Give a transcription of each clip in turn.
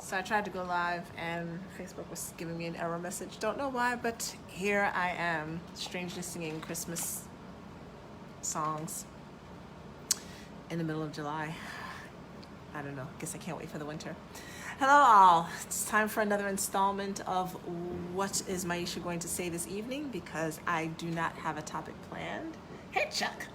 So I tried to go live and Facebook was giving me an error message. Don't know why, but here I am, strangely singing Christmas songs in the middle of July. I don't know. Guess I can't wait for the winter. Hello all. It's time for another installment of What is Maisha going to say this evening, because I do not have a topic planned. Hey Chuck.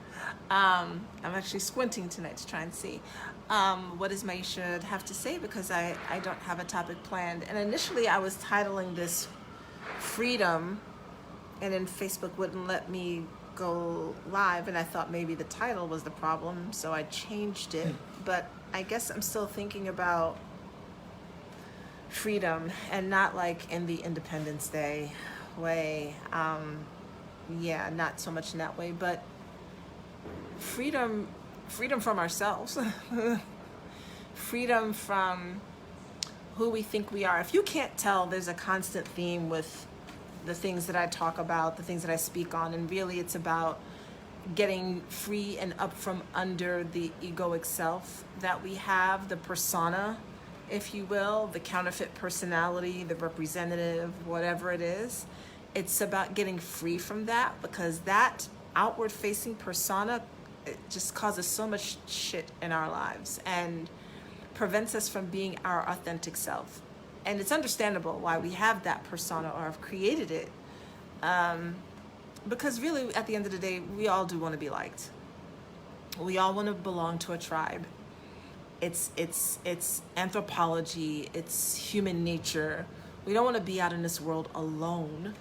I'm actually squinting tonight to try and see what does Maisha have to say, because I don't have a topic planned. And initially I was titling this Freedom, and then Facebook wouldn't let me go live, and I thought maybe the title was the problem, so I changed it. But I guess I'm still thinking about freedom, and not like in the Independence Day way. Yeah, not so much in that way, but freedom from ourselves. Freedom from who we think we are. If you can't tell, there's a constant theme with the things that I talk about, the things that I speak on, and really it's about getting free and up from under the egoic self that we have, the persona, if you will, the counterfeit personality, the representative, whatever it is. It's about getting free from that, because that outward facing persona, it just causes so much shit in our lives and prevents us from being our authentic self. And it's understandable why we have that persona or have created it. Because really, at the end of the day, we all do want to be liked. We all want to belong to a tribe. It's anthropology, it's human nature. We don't want to be out in this world alone.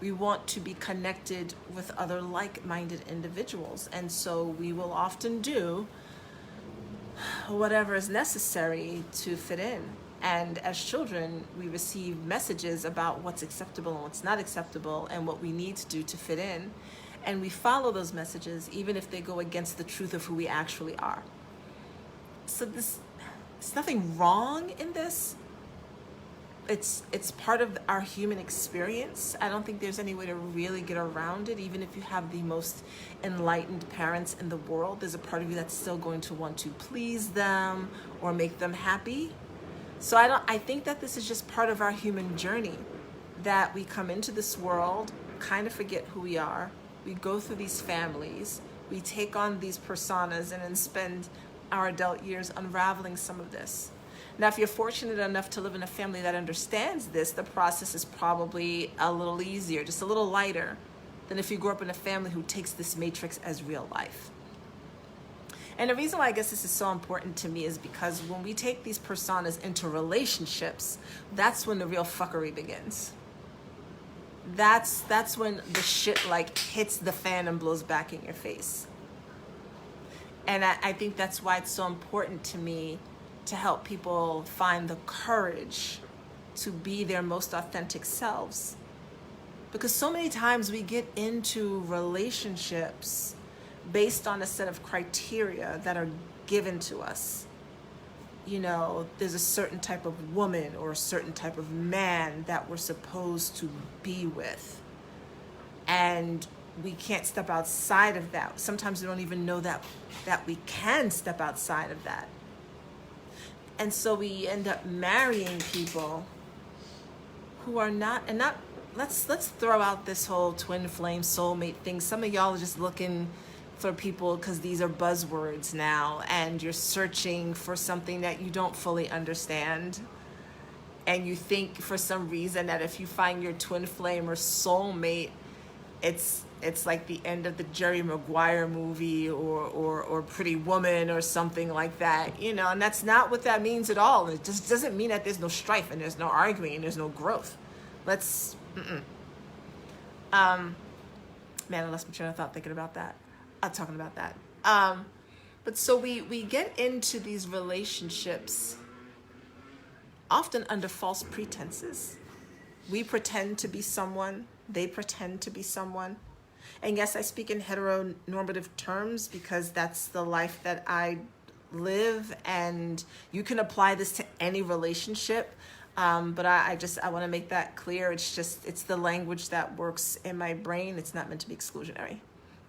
We want to be connected with other like-minded individuals. And so we will often do whatever is necessary to fit in. And as children, we receive messages about what's acceptable and what's not acceptable and what we need to do to fit in. And we follow those messages even if they go against the truth of who we actually are. So there's nothing wrong in this. It's part of our human experience. I don't think there's any way to really get around it. Even if you have the most enlightened parents in the world, there's a part of you that's still going to want to please them or make them happy. So I think that this is just part of our human journey, that we come into this world, kind of forget who we are. We go through these families, we take on these personas, and then spend our adult years unraveling some of this. Now, if you're fortunate enough to live in a family that understands this, the process is probably a little easier, just a little lighter than if you grew up in a family who takes this matrix as real life. And the reason why I guess this is so important to me is because when we take these personas into relationships, that's when the real fuckery begins. That's when the shit like hits the fan and blows back in your face. And I think that's why it's so important to me to help people find the courage to be their most authentic selves. Because so many times we get into relationships based on a set of criteria that are given to us. You know, there's a certain type of woman or a certain type of man that we're supposed to be with. And we can't step outside of that. Sometimes we don't even know that we can step outside of that. And so we end up marrying people who are not, and not, let's throw out this whole twin flame soulmate thing. Some of y'all are just looking for people because these are buzzwords now, and you're searching for something that you don't fully understand. And you think for some reason that if you find your twin flame or soulmate, it's like the end of the Jerry Maguire movie or Pretty Woman or something like that, you know, and that's not what that means at all. It just doesn't mean that there's no strife and there's no arguing and there's no growth. Man, I lost my train of thought thinking about that. Talking about that. But so we get into these relationships often under false pretenses. We pretend to be someone, they pretend to be someone. And yes, I speak in heteronormative terms because that's the life that I live, and you can apply this to any relationship. But I want to make that clear. It's the language that works in my brain. It's not meant to be exclusionary.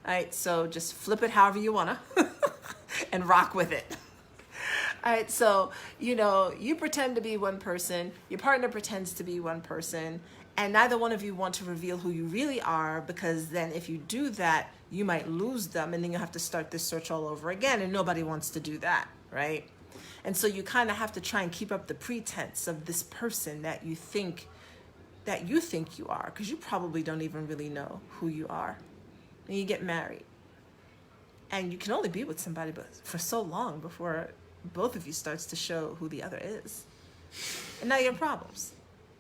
All right, so just flip it however you want to and rock with it. All right, so, you pretend to be one person, your partner pretends to be one person, and neither one of you want to reveal who you really are, because then if you do that, you might lose them, and then you'll have to start this search all over again, and nobody wants to do that, right? And so you kind of have to try and keep up the pretense of this person that you think you are, because you probably don't even really know who you are. And you get married. And you can only be with somebody but for so long before both of you starts to show who the other is. And now you have problems.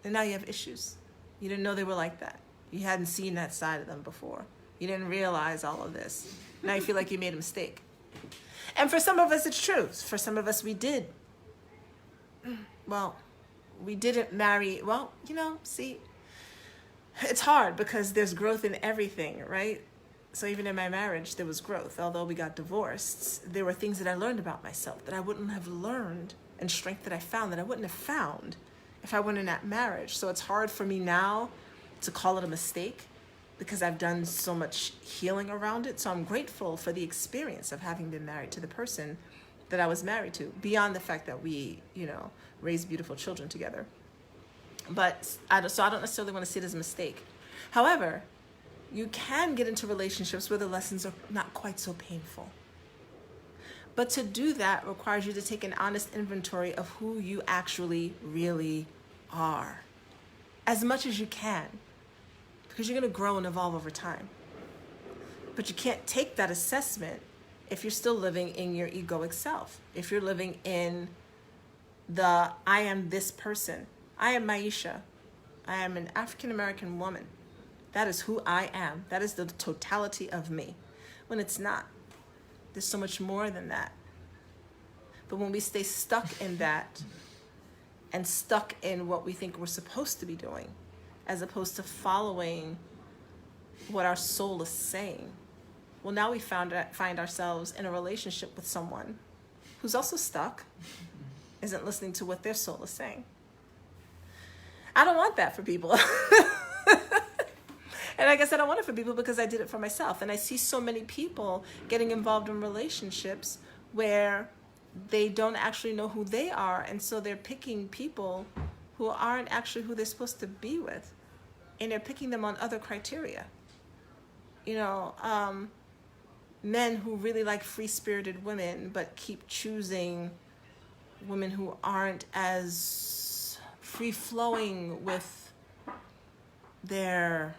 And now you have issues. You didn't know they were like that. You hadn't seen that side of them before. You didn't realize all of this. Now you feel like you made a mistake. And for some of us, it's true. For some of us, we did. Well, we didn't marry. Well, see, it's hard because there's growth in everything, right? So even in my marriage, there was growth. Although we got divorced, there were things that I learned about myself that I wouldn't have learned, and strength that I found that I wouldn't have found if I went in that marriage. So it's hard for me now to call it a mistake because I've done so much healing around it. So I'm grateful for the experience of having been married to the person that I was married to, beyond the fact that we, raised beautiful children together. But I don't necessarily want to see it as a mistake. However, you can get into relationships where the lessons are not quite so painful. But to do that requires you to take an honest inventory of who you actually really are, as much as you can, because you're going to grow and evolve over time. But you can't take that assessment if you're still living in your egoic self, if you're living in the I am this person. I am Maisha. I am an African-American woman. That is who I am. That is the totality of me. When it's not. There's so much more than that. But when we stay stuck in that and stuck in what we think we're supposed to be doing, as opposed to following what our soul is saying, well, now we find ourselves in a relationship with someone who's also stuck, isn't listening to what their soul is saying. I don't want that for people. And like I said, I want it for people because I did it for myself. And I see so many people getting involved in relationships where they don't actually know who they are. And so they're picking people who aren't actually who they're supposed to be with. And they're picking them on other criteria. Men who really like free-spirited women but keep choosing women who aren't as free-flowing with their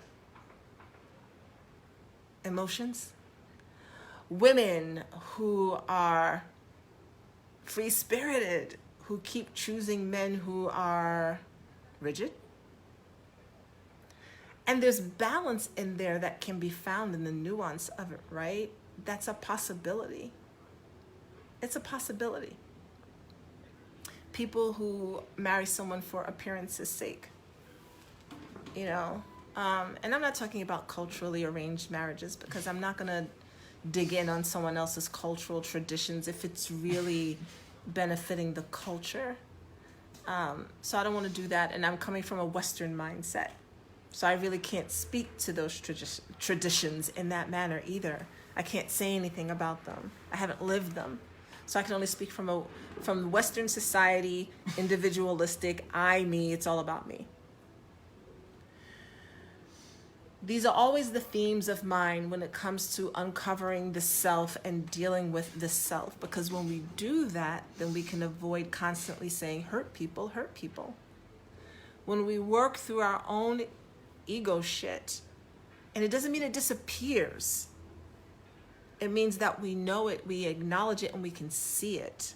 emotions. Women who are free-spirited, who keep choosing men who are rigid. And there's balance in there that can be found in the nuance of it, right? That's a possibility. It's a possibility. People who marry someone for appearance's sake, and I'm not talking about culturally arranged marriages because I'm not going to dig in on someone else's cultural traditions if it's really benefiting the culture. So I don't want to do that, and I'm coming from a Western mindset. So I really can't speak to those traditions in that manner either. I can't say anything about them. I haven't lived them. So I can only speak from Western society, individualistic, me, it's all about me. These are always the themes of mine when it comes to uncovering the self and dealing with the self. Because when we do that, then we can avoid constantly saying, hurt people, hurt people. When we work through our own ego shit, and it doesn't mean it disappears. It means that we know it, we acknowledge it, and we can see it.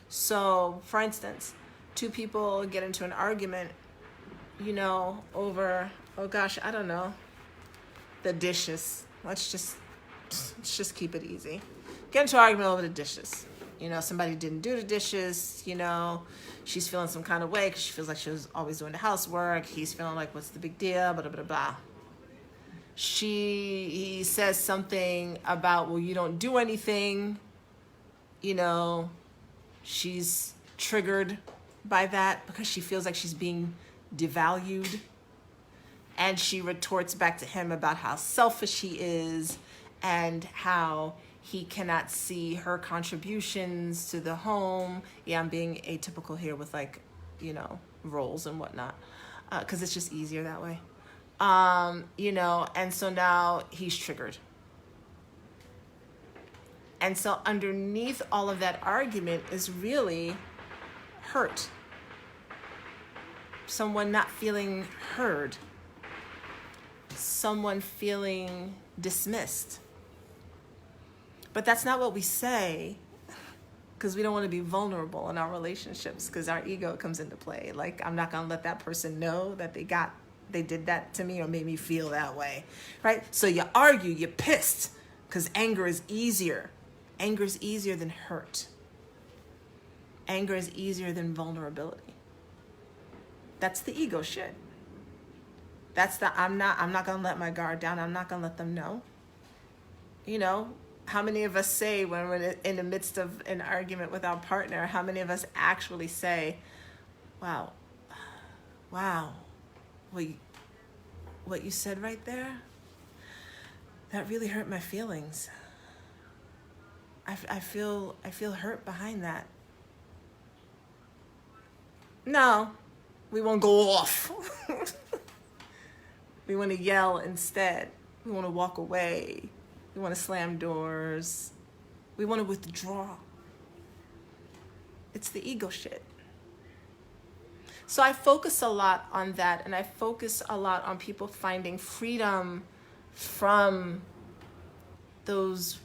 So, for instance, two people get into an argument, over, I don't know, the dishes. Let's just keep it easy. Get into an argument over the dishes. Somebody didn't do the dishes, she's feeling some kind of way because she feels like she was always doing the housework. He's feeling like, what's the big deal, blah, blah, blah, blah. He says something about, well, you don't do anything. She's triggered by that because she feels like she's being devalued. And she retorts back to him about how selfish he is and how He cannot see her contributions to the home. Yeah, I'm being atypical here with like, you know, roles and whatnot, because it's just easier that way. You know, and so now he's triggered. And so underneath all of that argument is really hurt. Someone not feeling heard. Someone feeling dismissed. But that's not what we say, because we don't want to be vulnerable in our relationships, because our ego comes into play. Like, I'm not going to let that person know that they did that to me or made me feel that way, right? So you argue, you're pissed, because anger is easier. Anger is easier than hurt. Anger is easier than vulnerability. That's the ego shit. That's the I'm not gonna let my guard down. I'm not gonna let them know. You know, how many of us say when we're in the midst of an argument with our partner, how many of us actually say, wow, what you said right there, that really hurt my feelings. I feel hurt behind that. No, we won't go off. We want to yell instead. We want to walk away. We want to slam doors. We want to withdraw. It's the ego shit. So I focus a lot on that, and I focus a lot on people finding freedom from those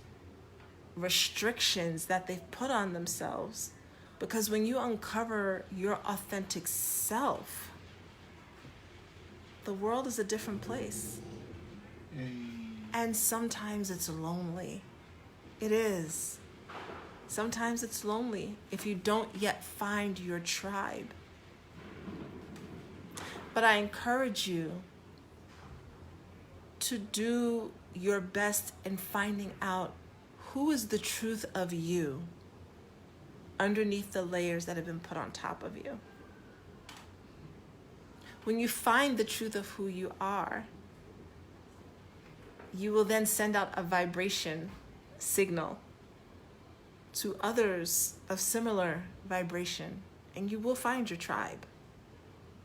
restrictions that they've put on themselves. Because when you uncover your authentic self, the world is a different place. And sometimes it's lonely. It is. Sometimes it's lonely if you don't yet find your tribe. But I encourage you to do your best in finding out who is the truth of you underneath the layers that have been put on top of you. When you find the truth of who you are, you will then send out a vibration signal to others of similar vibration, and you will find your tribe.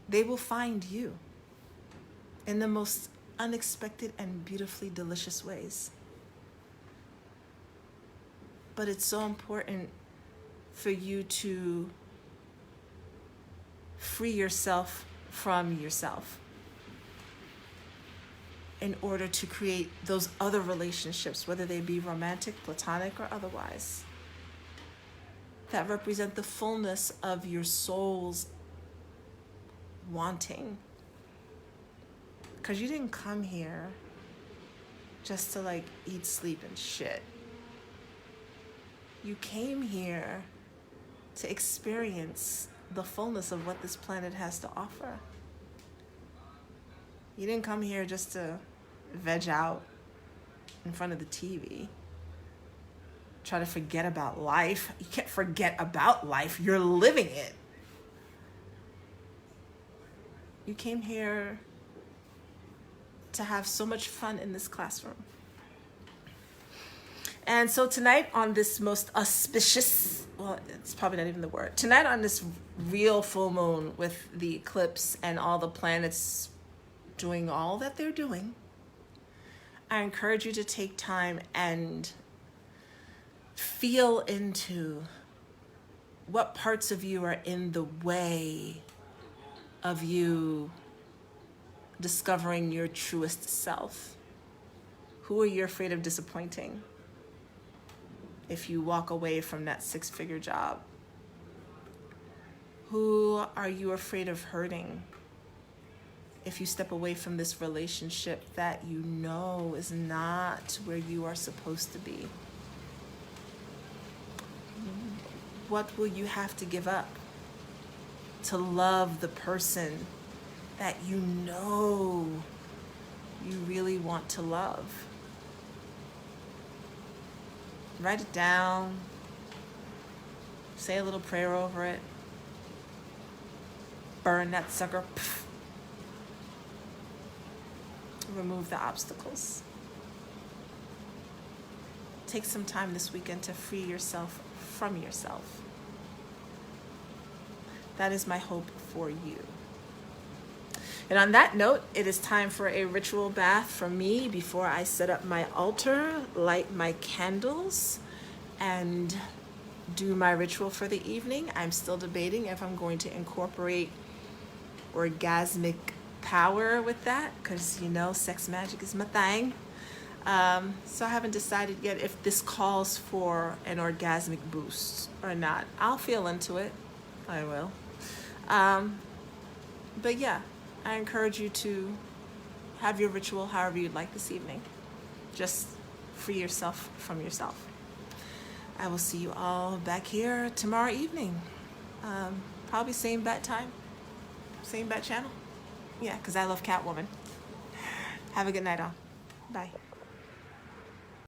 They will find you in the most unexpected and beautifully delicious ways. But it's so important for you to free yourself from yourself in order to create those other relationships, whether they be romantic, platonic, or otherwise, that represent the fullness of your soul's wanting. Because you didn't come here just to like eat, sleep, and shit. You came here to experience the fullness of what this planet has to offer. You didn't come here just to veg out in front of the TV. Try to forget about life. You can't forget about life. You're living it. You came here to have so much fun in this classroom. And so tonight on this most auspicious, well, it's probably not even the word. Tonight on this real full moon with the eclipse and all the planets doing all that they're doing, I encourage you to take time and feel into what parts of you are in the way of you discovering your truest self. Who are you afraid of disappointing if you walk away from that 6-figure job? Who are you afraid of hurting if you step away from this relationship that you know is not where you are supposed to be? What will you have to give up to love the person that you know you really want to love? Write it down. Say a little prayer over it. Burn that sucker. Pff. Remove the obstacles. take some time this weekend to free yourself from yourself. That is my hope for you. And on that note, it is time for a ritual bath from me before I set up my altar, light my candles, and do my ritual for the evening. I'm still debating if I'm going to incorporate orgasmic power with that, because you know, sex magic is my thing. So I haven't decided yet if this calls for an orgasmic boost or not. I'll feel into it. I will. But yeah, I encourage you to have your ritual however you'd like this evening. Just free yourself from yourself. I will see you all back here tomorrow evening. Probably same bat time, same bat channel. Yeah, because I love Catwoman. Have a good night all. Bye.